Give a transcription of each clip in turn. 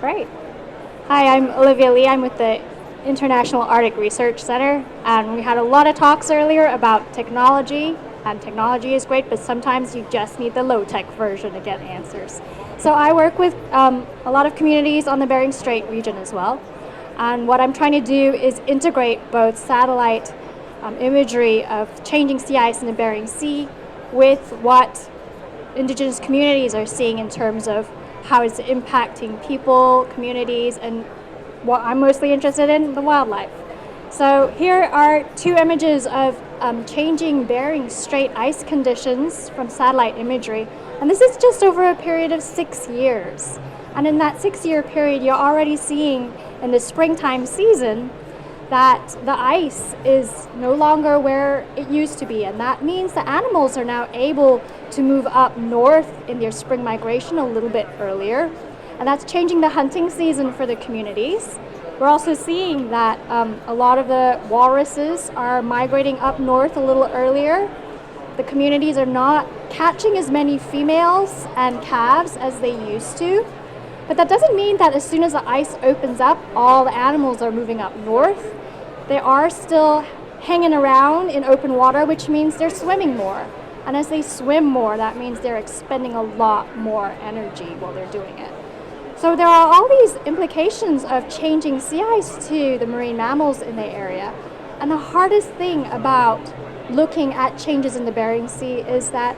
Great. Hi, I'm Olivia Lee. I'm with the International Arctic Research Center, and we had a lot of talks earlier about technology, and technology is great, but sometimes you just need the low-tech version to get answers. So I work with a lot of communities on the Bering Strait region as well, and what I'm trying to do is integrate both satellite imagery of changing sea ice in the Bering Sea with what Indigenous communities are seeing in terms of how it's impacting people, communities, and what I'm mostly interested in, the wildlife. So here are two images of changing Bering Strait ice conditions from satellite imagery. And this is just over a period of 6 years. And in that 6-year period, you're already seeing in the springtime season that the ice is no longer where it used to be. And that means the animals are now able to move up north in their spring migration a little bit earlier. And that's changing the hunting season for the communities. We're also seeing that a lot of the walruses are migrating up north a little earlier. The communities are not catching as many females and calves as they used to. But that doesn't mean that as soon as the ice opens up, all the animals are moving up north. They are still hanging around in open water, which means they're swimming more. And as they swim more, that means they're expending a lot more energy while they're doing it. So there are all these implications of changing sea ice to the marine mammals in the area. And the hardest thing about looking at changes in the Bering Sea is that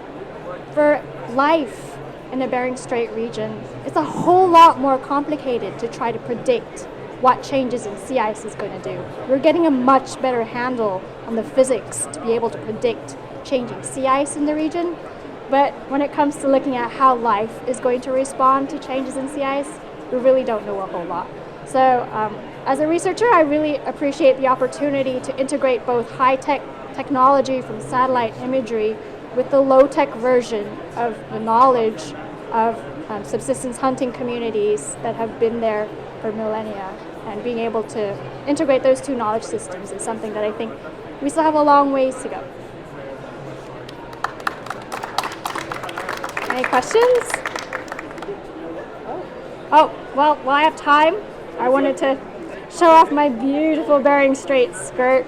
for life in the Bering Strait region, it's a whole lot more complicated to try to predict what changes in sea ice is going to do. We're getting a much better handle on the physics to be able to predict changing sea ice in the region. But when it comes to looking at how life is going to respond to changes in sea ice, we really don't know a whole lot. So as a researcher, I really appreciate the opportunity to integrate both high-tech technology from satellite imagery with the low-tech version of the knowledge of subsistence hunting communities that have been there for millennia. And being able to integrate those two knowledge systems is something that I think we still have a long ways to go. Any questions? Oh, well, while I have time, I wanted to show off my beautiful Bering Strait skirt,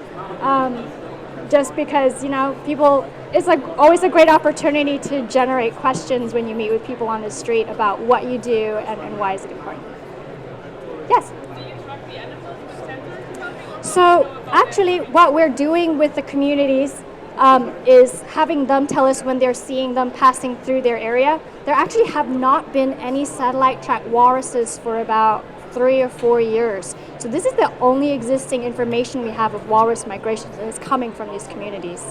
just because, people, it's like always a great opportunity to generate questions when you meet with people on the street about what you do and why is it important. Yes? So actually what we're doing with the communities is having them tell us when they're seeing them passing through their area. There actually have not been any satellite tracked walruses for about 3 or 4 years. So this is the only existing information we have of walrus migration that is coming from these communities.